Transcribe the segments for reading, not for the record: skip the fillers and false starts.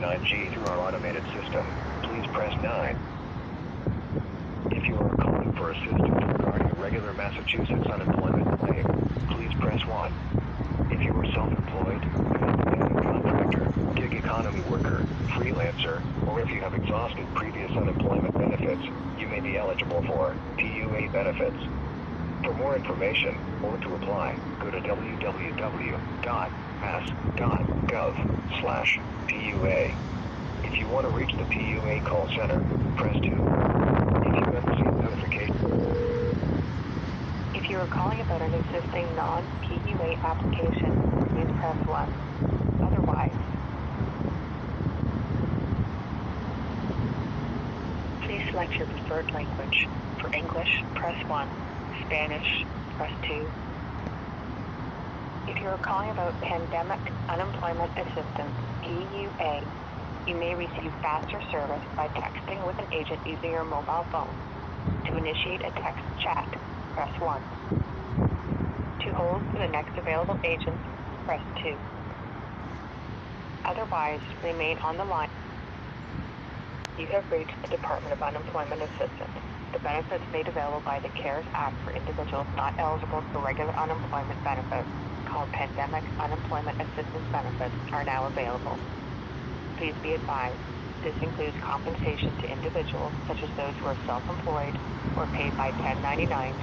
9G through our automated system, please press 9. If you are calling for assistance regarding a regular Massachusetts unemployment claim, please press 1. If you are self-employed, independent contractor, gig economy worker, freelancer, or if you have exhausted previous unemployment benefits, you may be eligible for PUA benefits. For more information, or to apply, go to www.mass.gov/PUA. If you want to reach the PUA call center, press 2. If you have received notification... If you are calling about an existing non-PUA application, please press 1. Otherwise, please select your preferred language. For English, press 1. Spanish, press 2. If you are calling about Pandemic Unemployment Assistance, PUA, you may receive faster service by texting with an agent using your mobile phone. To initiate a text chat, press 1. To hold for the next available agent, press 2. Otherwise, remain on the line. You have reached the Department of Unemployment Assistance. The benefits made available by the CARES Act for individuals not eligible for regular unemployment benefits, called Pandemic Unemployment Assistance Benefits, are now available. Please be advised, this includes compensation to individuals such as those who are self-employed or paid by 1099s,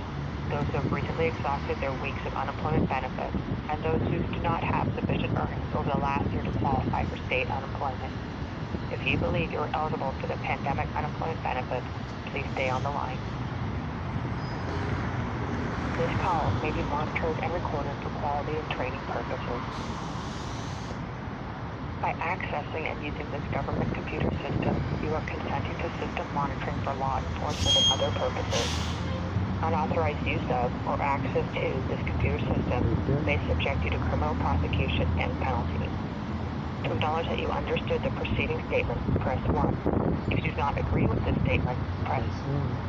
those who have recently exhausted their weeks of unemployment benefits, and those who do not have sufficient earnings over the last year to qualify for state unemployment. If you believe you are eligible for the Pandemic Unemployment Benefits, please stay on the line. This call may be monitored and recorded for quality and training purposes. By accessing and using this government computer system, you are consenting to system monitoring for law enforcement and other purposes. Unauthorized use of or access to this computer system may subject you to criminal prosecution and penalties. To acknowledge that you understood the preceding statement, press 1. If you do not agree with this statement, press 2.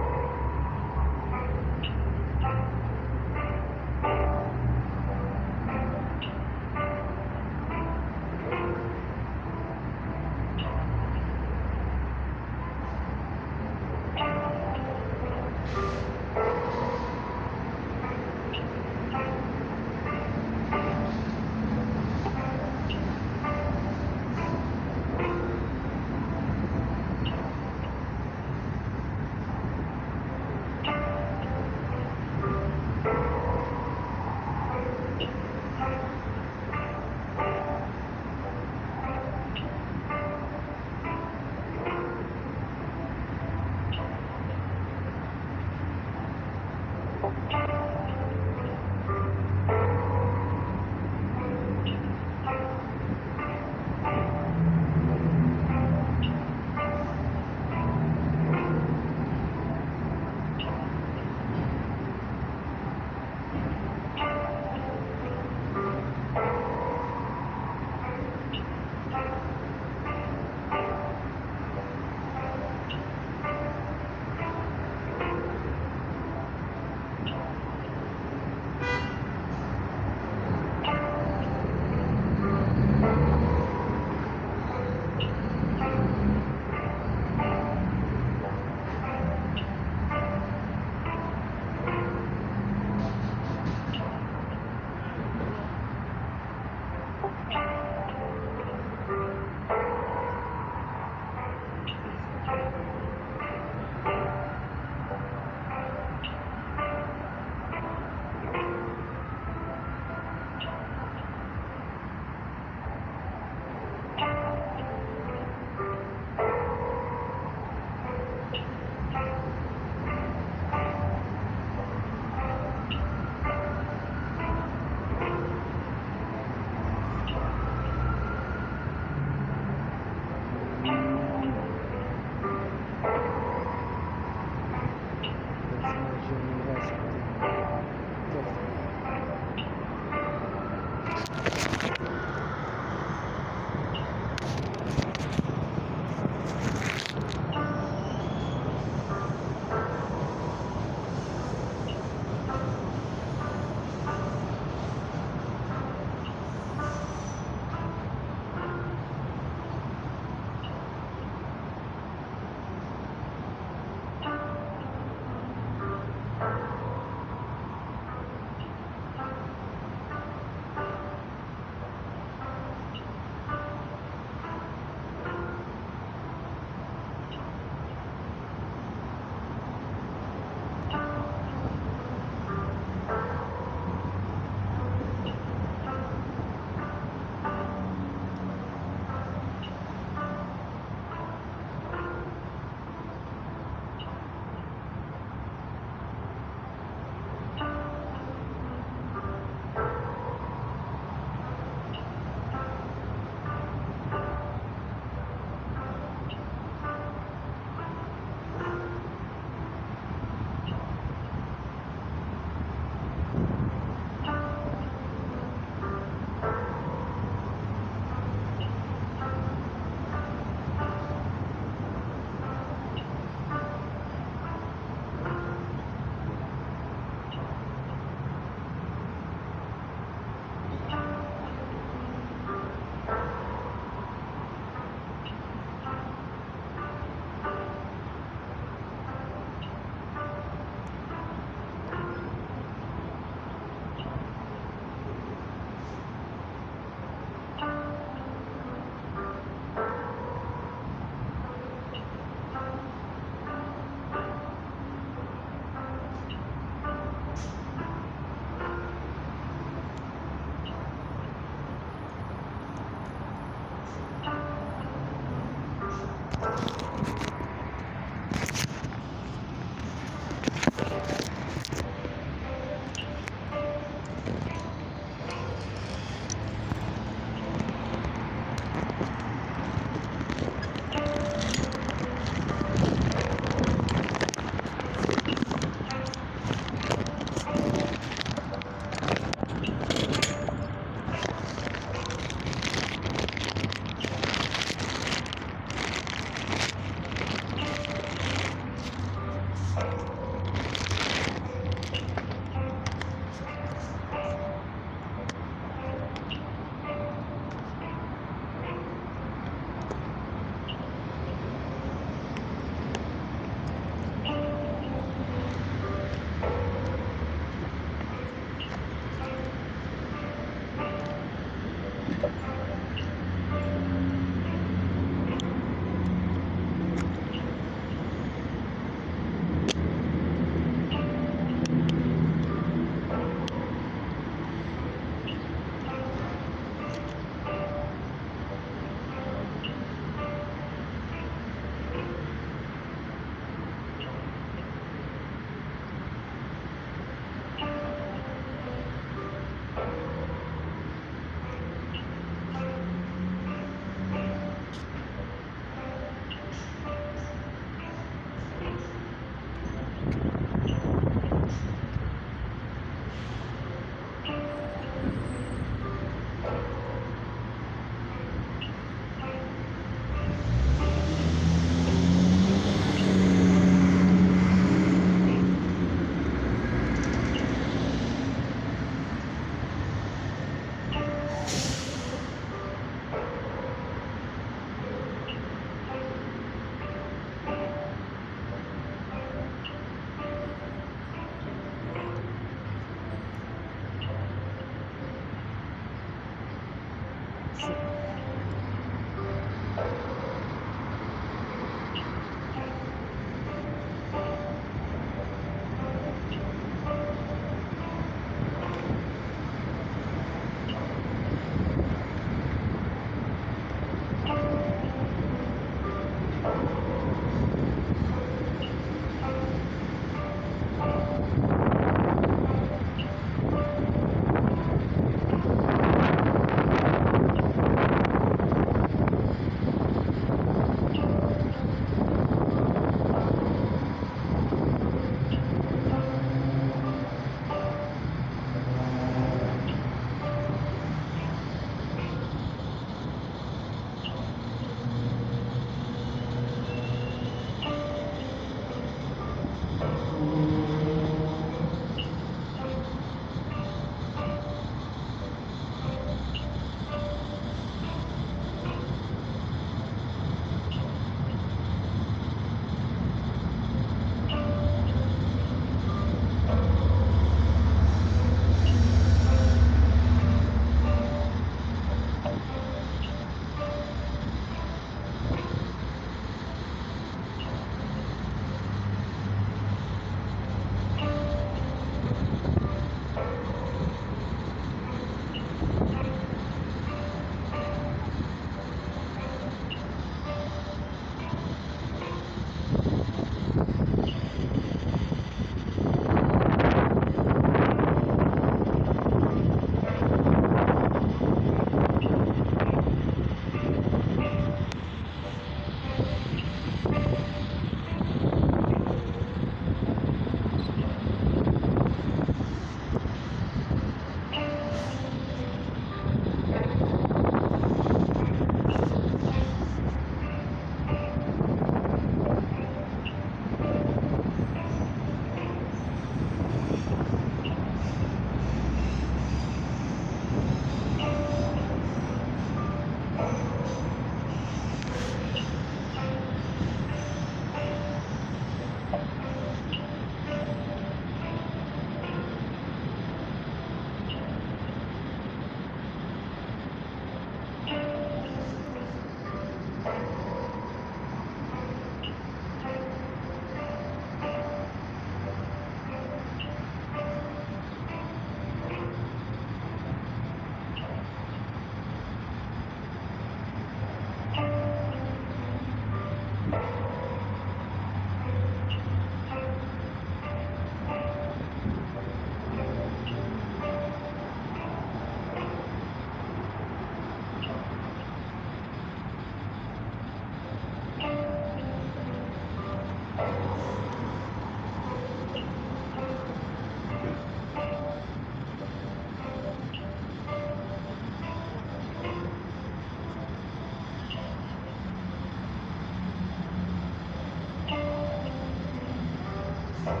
WebEx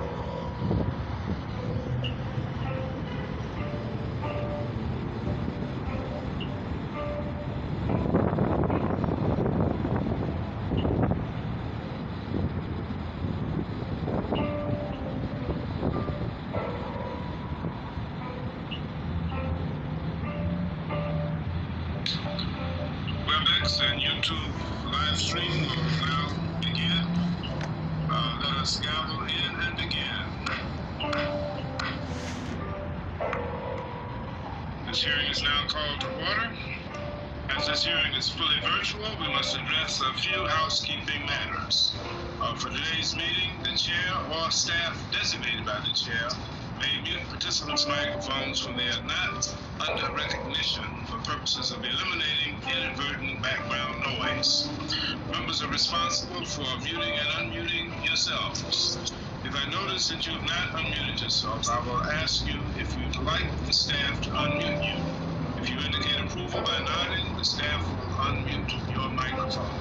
and YouTube live stream will now begin. Let us gavel in and begin. This hearing is now called to order. As this hearing is fully virtual, we must address a few housekeeping matters. For today's meeting, the chair or staff designated by the chair may mute participants' microphones when they are not under recognition for purposes of eliminating inadvertent background noise. Members are responsible for muting and unmuting yourselves. If I notice that you have not unmuted yourself, I will ask you if you'd like the staff to unmute you. If you indicate approval by nodding, the staff will unmute your microphone.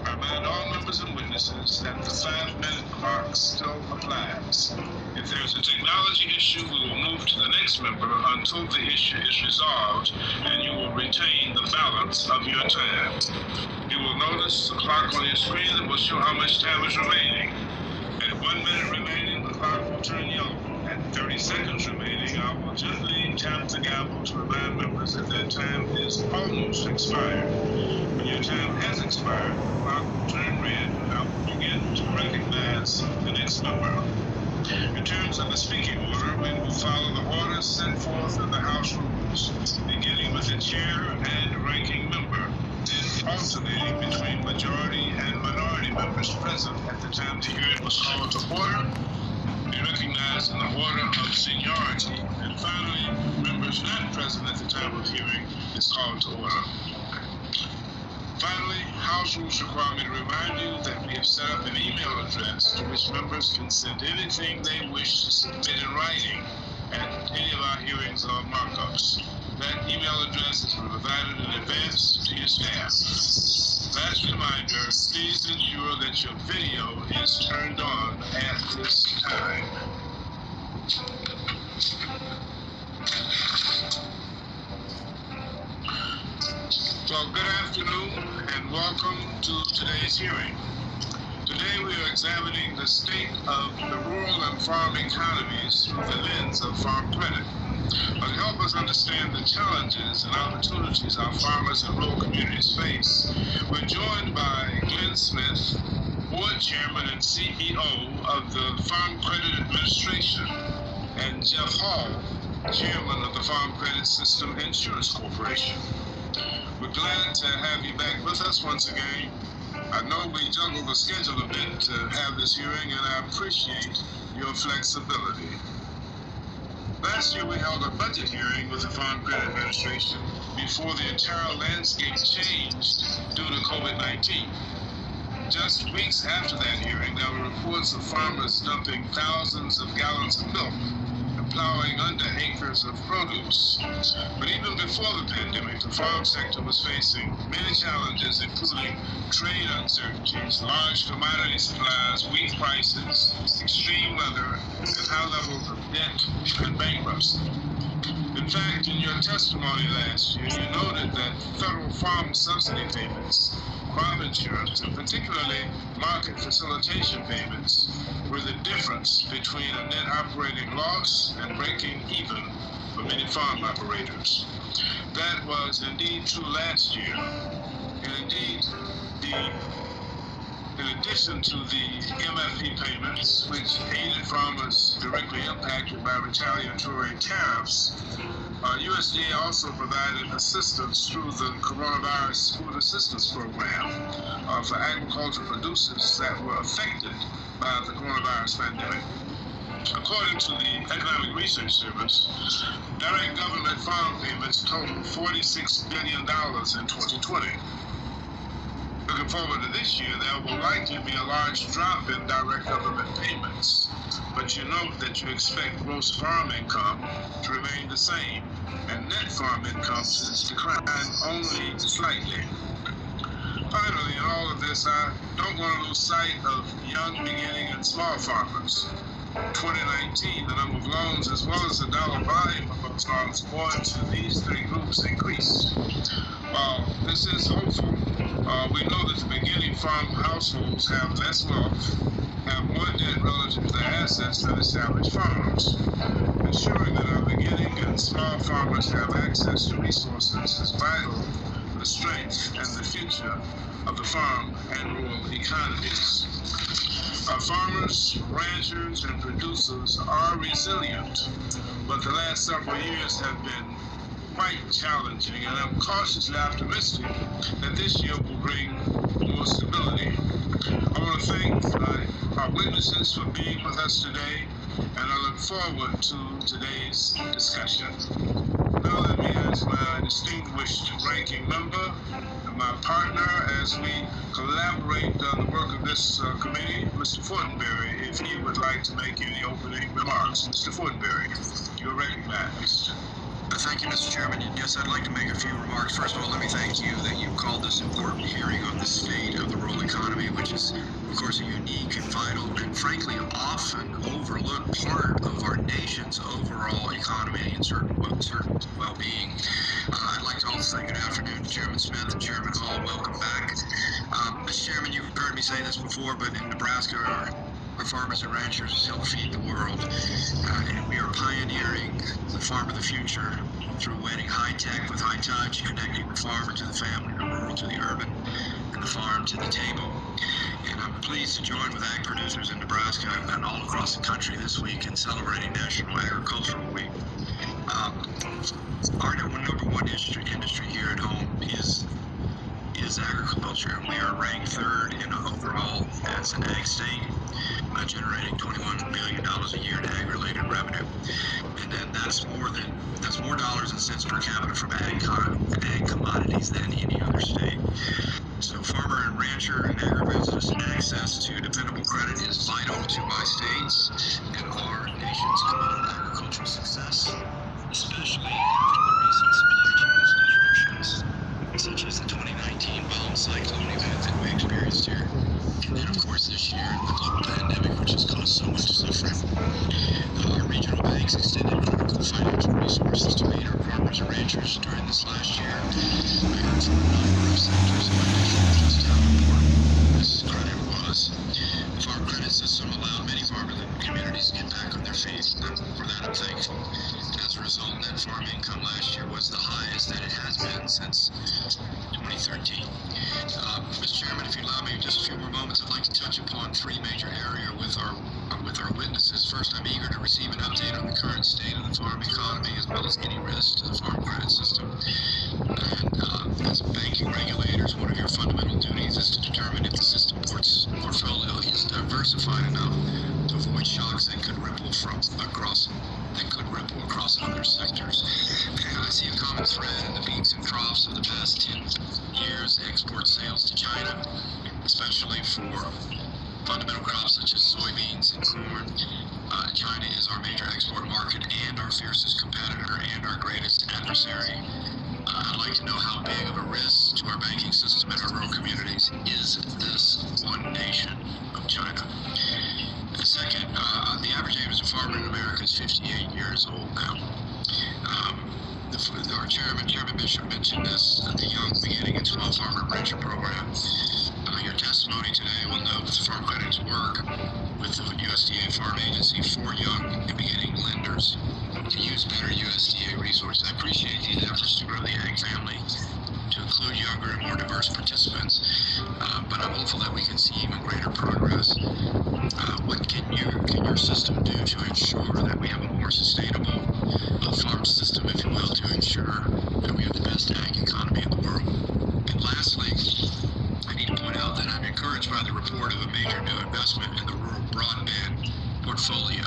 I remind all members and witnesses that the 5-minute clock still applies. If there is a technology issue, we will move to the next member until the issue is resolved, and you will retain the balance of your time. You will notice the clock on your screen that will show how much time is remaining. At 1 minute remaining, the clock will turn yellow. At 30 seconds remaining, I will gently tap the gavel to remind members that their time is almost expired. When your time has expired, the clock will turn red, and I will begin to recognize the next member. In terms of the speaking order, we will follow the orders set forth in the House rules, beginning with the chair and ranking member, then alternating between majority and minority members present at the time the hearing was called to order, be recognized in the order of seniority, and finally, members not present at the time of hearing is called to order. Finally, House rules require me to remind you that we have set up an email address to which members can send anything they wish to submit in writing at any of our hearings or markups. That email address is provided in advance to your staff. Last reminder, please ensure that your video is turned on at this time. So good afternoon and welcome to today's hearing. Today we are examining the state of the rural and farm economies through the lens of farm credit. To help us understand the challenges and opportunities our farmers and rural communities face, we're joined by Glenn Smith, Board Chairman and CEO of the Farm Credit Administration, and Jeff Hall, Chairman of the Farm Credit System Insurance Corporation. We're glad to have you back with us once again. I know we juggled the schedule a bit to have this hearing, and I appreciate your flexibility. Last year we held a budget hearing with the Farm Credit Administration before the entire landscape changed due to COVID-19. Just weeks after that hearing, there were reports of farmers dumping thousands of gallons of milk and plowing under acres of produce. But even before the pandemic, the farm sector was facing many challenges, including trade uncertainties, large commodity supplies, weak prices, extreme weather, and high levels of debt and bankruptcy. In fact, in your testimony last year, you noted that federal farm subsidy payments, crop insurance, and particularly market facilitation payments were the difference between a net operating loss and breaking even for many farm operators. That was indeed true last year. And indeed, in addition to the MFP payments, which aided farmers directly impacted by retaliatory tariffs, USDA also provided assistance through the Coronavirus Food Assistance Program for agricultural producers that were affected by the coronavirus pandemic. According to the Economic Research Service, direct government farm payments totaled $46 billion in 2020. Looking forward to this year, there will likely be a large drop in direct government payments, but you note that you expect gross farm income to remain the same, and net farm income to decline only slightly. Finally, in all of this, I don't want to lose sight of young, beginning, and small farmers. 2019, the number of loans as well as the dollar volume of those loans going to these three groups increased. While this is hopeful, we know that the beginning farm households have less wealth, have more debt relative to their assets than established farmers. Ensuring that our beginning and small farmers have access to resources is vital to the strength and the future of the farm and rural economies. Our farmers, ranchers, and producers are resilient, but the last several years have been quite challenging, and I'm cautiously optimistic that this year will bring more stability. I want to thank our witnesses for being with us today, and I look forward to today's discussion. Now let me ask my distinguished ranking member and my partner as we collaborate on the work of this committee, Mr. Fortenberry, if he would like to make any opening remarks. Mr. Fortenberry, you're recognized. Thank you, Mr. Chairman. Yes, I'd like to make a few remarks. First of all, let me thank you that you called this important hearing on the state of the rural economy, which is, of course, a unique and vital and, frankly, often overlooked part of our nation's overall economy and certain well-being. I'd like to also say good afternoon to Chairman Smith and Chairman Hall. Welcome back. Mr. Chairman, you've heard me say this before, but in Nebraska, our farmers and ranchers help feed the world, and we are pioneering the farm of the future through wedding high tech with high touch, connecting the farmer to the family, the rural to the urban, and the farm to the table. And I'm pleased to join with ag producers in Nebraska and all across the country this week in celebrating National Agricultural Week. Our number one industry here at home is agriculture. We are ranked third in overall as an ag state, generating $21 billion a year in ag-related revenue, and then that's more dollars and cents per capita from ag commodities than any other state. So farmer and rancher and agribusiness access to dependable credit is vital to my states and our nation's combined agricultural success, especially after the recent supply chain disruptions, such as the 2019 bomb cyclone event that we experienced here. And then, of course, this year, the global pandemic, which has caused so much suffering. Our regional banks extended critical financial resources to aid our farmers and ranchers during this last year. I heard from a number of sectors in my district just how important this credit was. The farm credit system allowed many farmers and communities to get back on their feet, and for that I'm thankful. As a result, net farm income last year was the highest that it has been since 2013. Mr. Chairman, if you allow me just a few more moments, I'd like to touch upon three major areas with our witnesses. First, I'm eager to receive an update on the current state of the farm economy as well as any risks to the farm credit system. And as banking regulators, one of your fundamental duties is to determine if the system portfolio is diversified enough to avoid shocks that could ripple across other sectors. And I see a common thread in the peaks and troughs of the past 10 years: export sales to China, especially for fundamental crops such as soybeans and corn. China is our major export market and our fiercest competitor and our greatest adversary. I'd like to know how big of a risk to our banking system and our rural communities is this one nation of China. And second, the average age of a farmer in America is 58 years old now. Our Chairman Bishop mentioned this, the Young Beginning and Small Farmer Rancher Program. Your testimony today will note the farm credits work with the USDA Farm Agency for young and beginning lenders to use better USDA resources. I appreciate these efforts to grow the ag family, to include younger and more diverse participants, but I'm hopeful that we can see even greater progress. What can your system do to ensure that we have a more sustainable farm system, if you will, to ensure that we have the best ag economy in the world? And lastly, I need to point out that I'm encouraged by the report of a major new investment in the rural broadband portfolio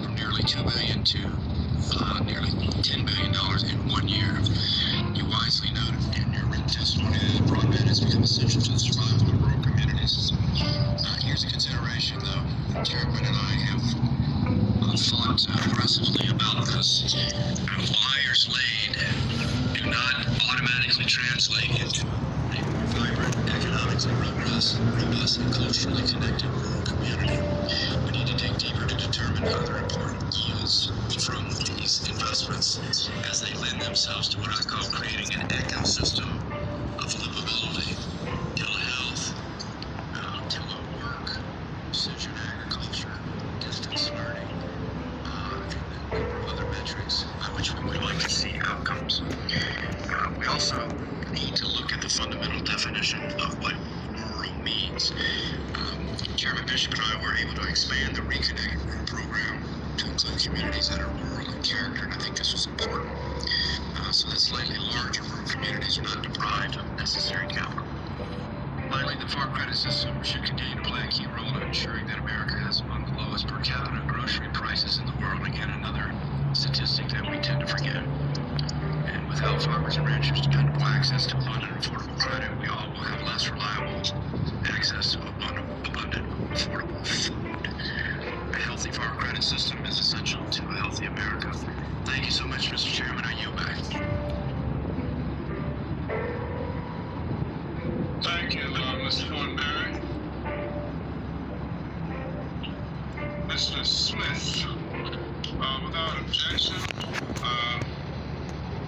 from nearly $2 billion to nearly $10 billion in 1 year. You wisely noted in your written testimony that broadband has become essential to the survival of rural communities. Here's a consideration, though. The Chairman and I have thought aggressively about this. Wires laid do not automatically translate into a more vibrant, economically robust, and culturally connected rural community. We need to dig deeper to determine determine other important yields from these investments as they lend themselves to what I call creating an ecosystem of livability, telehealth, telework, precision agriculture, distance learning, and a number of other metrics by which we would like to see outcomes. We also need to look at the fundamental definition of what rural means. Chairman Bishop and I were able to expand the Reconnect program to include communities that are rural in character, and I think this was important, so that slightly larger rural communities are not deprived of necessary capital. Finally, the farm credit system should continue to play a key role in ensuring that America has among the lowest per capita grocery prices in the world. Again, another statistic that we tend to forget. And without farmers and ranchers' dependable access to abundant, affordable credit, we all will have less reliable access to abundant, affordable food. A healthy farm credit system is essential to a healthy America. Thank you so much, Mr. Chairman. I yield back. Thank you, Mr. Thornberry. Mr. Smith, without objection,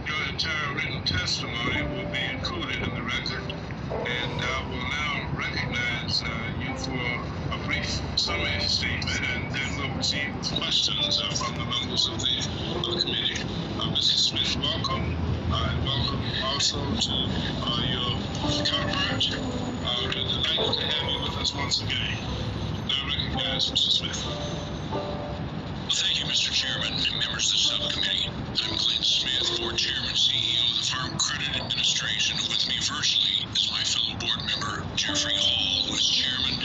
your entire written testimony will be included in the record, and I will now recognize you for a brief summary statement, and then we'll proceed with questions from the members of the committee. Mr. Smith, welcome, and welcome also to your counterpart. We're delighted to have you with us once again. Now recognize Mr. Smith. Well, thank you, Mr. Chairman and members of the subcommittee. I'm Clint Smith, Board Chairman, CEO of the Farm Credit Administration. With me virtually is my fellow board member, Jeffrey Hall, who is Chairman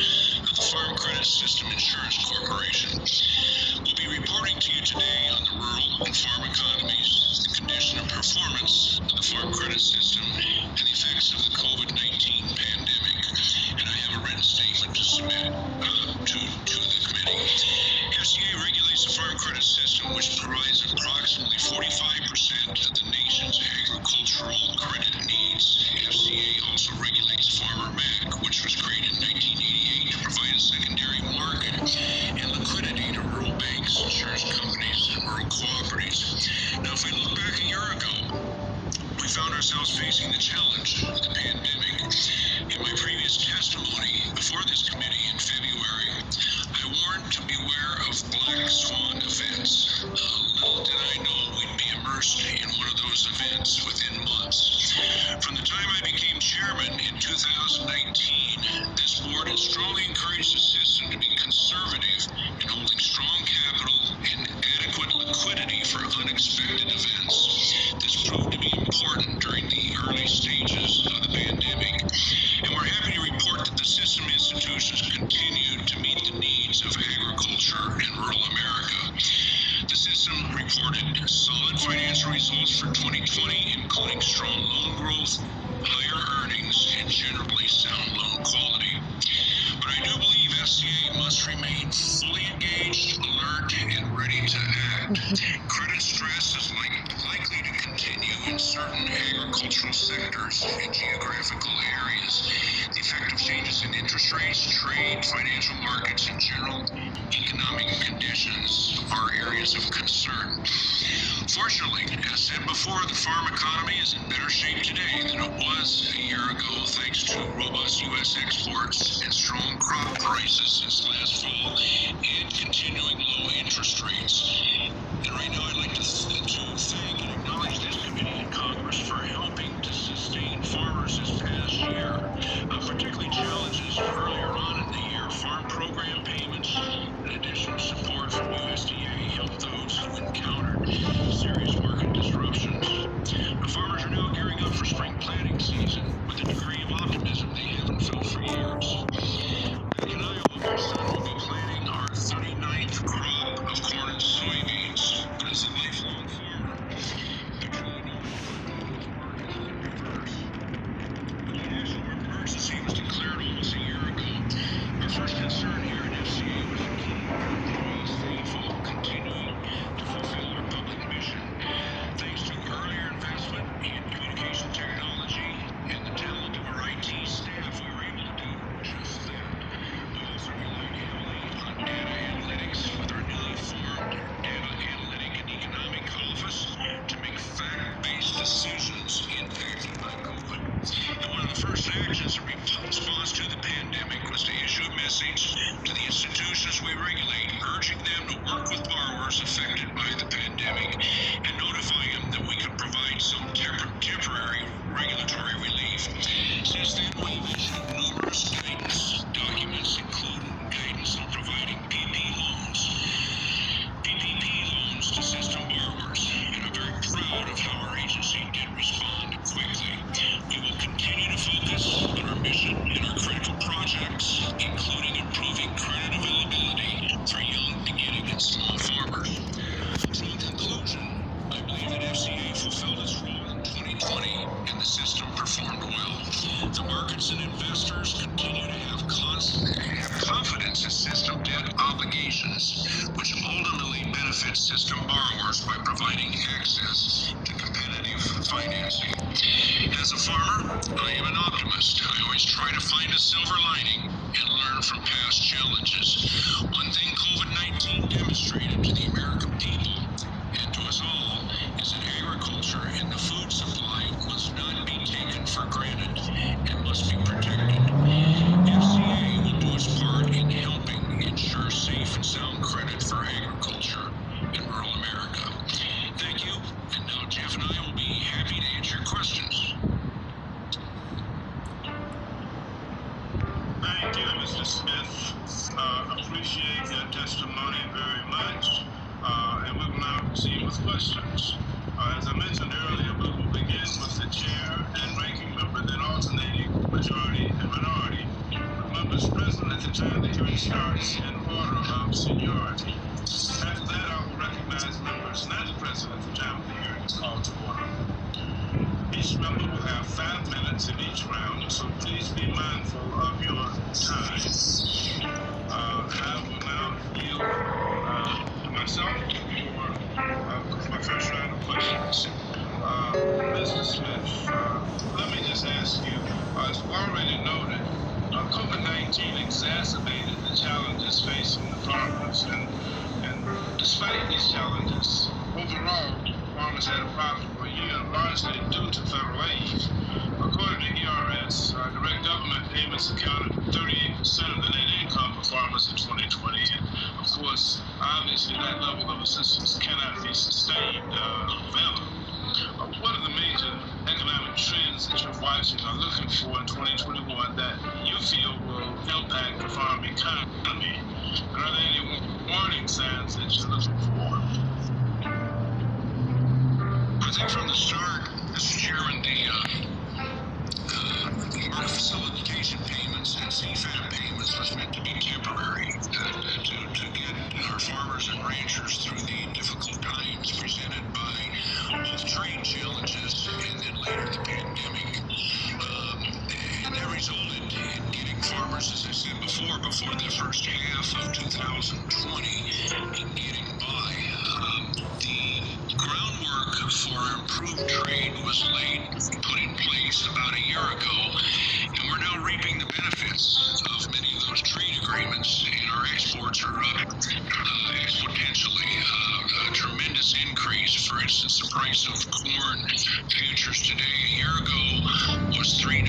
of the Farm Credit System Insurance Corporation. We'll be reporting to you today on the rural and farm economies, the condition and performance of the farm credit system, and the effects of the COVID-19 pandemic. And I have a written statement to submit to the committee. FCA regulates the farm credit system, which provides approximately 45% of the nation's agricultural credit needs. FCA also regulates Farmer Mac, which was created in 1988 to provide a secondary market and liquidity to rural banks, insurance companies, and rural cooperatives. Now, if we look back a year ago, we found ourselves facing the challenge of the pandemic. In my previous testimony before this committee in February, I warned to beware of black swan events. Little did I know we'd be immersed in one of those events within months. From the time I became chairman in 2019, this board had strongly encouraged the system to be conservative in holding strong capital and adequate liquidity for unexpected events. This proved to be important during the early stages of the pandemic, and we're happy to report that the system institutions continued to meet the needs of agriculture in rural America. The system reported solid financial results for 2020, including strong loan growth, higher earnings, and generally sound loan quality. But I do believe FCA must remain fully engaged, alert, and ready to act. Credit stress is likely to continue in certain agricultural sectors and geographical areas. The effect of changes in interest rates, trade, financial markets, and general economic conditions are areas of concern. Fortunately, as said before, the farm economy is in better shape today than it was a year ago, thanks to robust U.S. exports and strong crop prices since last fall and continuing low interest rates. And right now I'd like to thank and acknowledge this committee in Congress for helping to sustain farmers this past year, particularly challenges earlier on in the year. Farm program payments and additional support from USDA helped those who encountered serious market disruptions. The farmers are now gearing up for spring planting season with a degree of optimism they haven't felt for years. Back in Iowa, my son will be planting our 39th crop of corn and soybeans. But as a lifelong farmer, businesses we regulate, urging them to work with borrowers affected by the pandemic and notify them that we can provide some temporary regulatory relief. Since then, we've issued numerous guidance documents, including guidance on providing PPP loans to system borrowers, and I'm very proud of how our agency did respond quickly. We will continue to focus on our mission and our critical projects, including improving credit availability for young, beginning, and small farmers. So in conclusion, I believe that FCA fulfilled its role in 2020 and the system performed well. The markets and investors continue to have confidence in system debt obligations, which ultimately benefits system borrowers by providing access to competitive financing. As a farmer, I am an optimist. I always try to find a silver lining and learn from past challenges. One thing COVID-19 demonstrated to the American people and to us all is that agriculture and the food supply must not be taken for granted and must be protected. FCA will do its part in helping ensure safe and sound credit for agriculture in rural America. Thank you, and now Jeff and I will be happy to answer your questions. Thank you, Mr. Smith. Appreciate your testimony very much. And we will now proceed with questions. As I mentioned earlier, we will begin with the chair and ranking member, then alternating majority and minority, with members present at the time the hearing starts in order of seniority. After that, I will recognize members not present at the time the hearing is called to order. Each member will have 5 minutes in each round, so please be mindful of your time. I will now yield to myself for my first round of questions. Mr. Smith, let me just ask you, as already noted, COVID-19 exacerbated the challenges facing the farmers, and despite these challenges, overall, farmers had a profitable year, largely due to federal aid. According to ERS, direct government payments accounted for 38% of the net income for farmers in 2020. And of course, obviously, that level of assistance cannot be sustained forever. What are the major economic trends that you're watching or looking for in 2021 that you feel will impact the farm economy? And are there any warning signs that you're looking for? I think from the start, Mr. Chairman, the market facilitation payments and CFAP payments was meant to be temporary, to get our farmers and ranchers through the difficult times presented by both trade challenges and then later the pandemic. And that resulted in getting farmers, as I said before the first half of 2020, in getting by. The groundwork for improved trade was put in place about a year ago, and we're now reaping the benefits of many of those trade agreements, and our exports are up exponentially. A tremendous increase. For instance, the price of corn futures today a year ago was $3.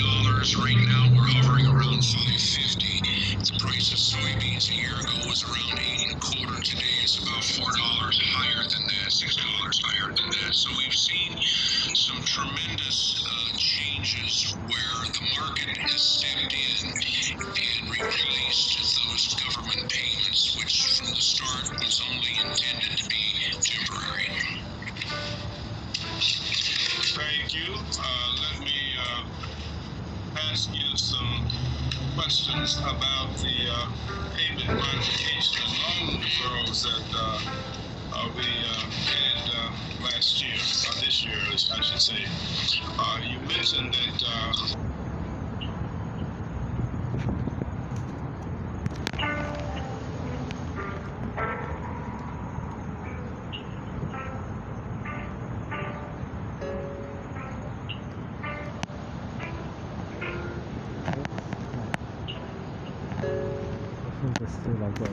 Right now we're hovering around $5.50. The price of soybeans a year ago was around $8.25. Today it's about $4 higher than that, $6 higher than that. So we've seen some tremendous changes where the market has stepped in and replaced those government payments, which from the start was only intended to be temporary. Thank you. Let me ask you some questions about the payment modification and loan deferrals that we had last year, this year, I should say. You mentioned that It's still like that.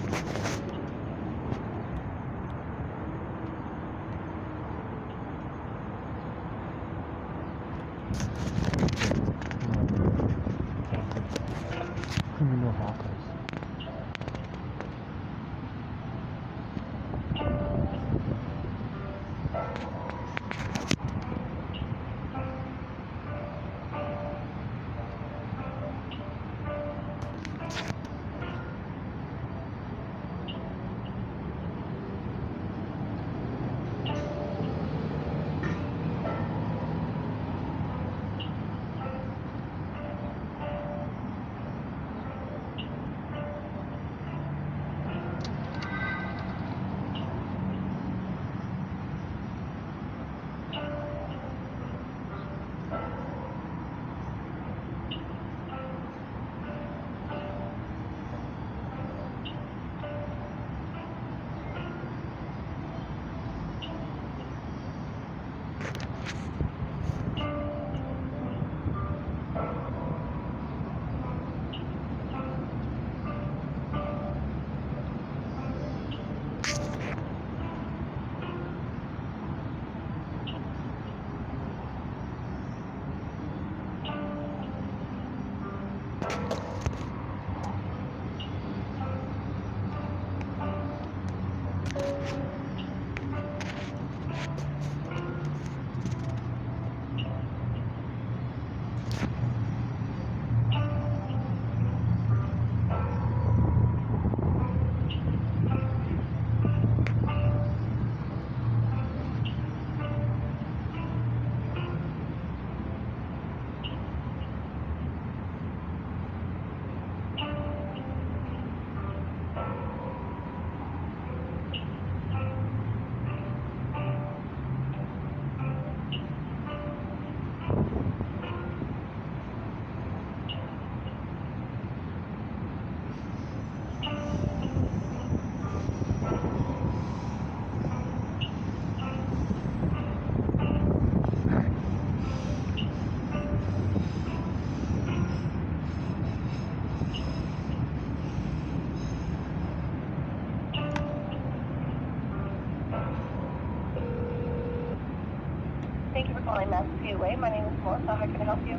Criminal hackers. Thank you for calling Massey Way. My name is Melissa. How can I help you?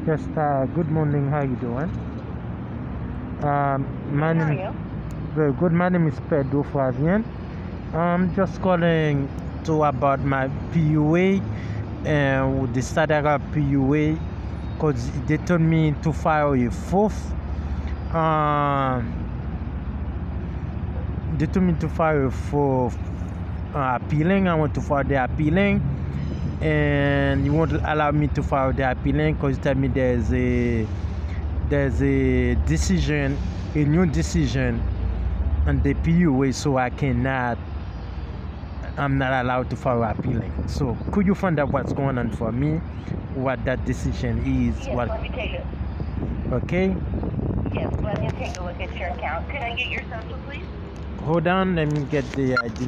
Yes, good morning. How you doing? My How are name you? very good. My name is Pedro Flavian. I'm just calling to about my PUA and with the Sadara PUA because they told me to file a fourth. They told me to file a fourth appealing. I want to file the appealing, and you won't allow me to file the appealing because you tell me there's a decision, a new decision on the PUA, so I'm not allowed to file appealing. So could you find out what's going on for me, what that decision is? Yes, What? let me take it. Okay, Yes, let me take a look at your account. Could I get your social, please? hold on, let me get the ID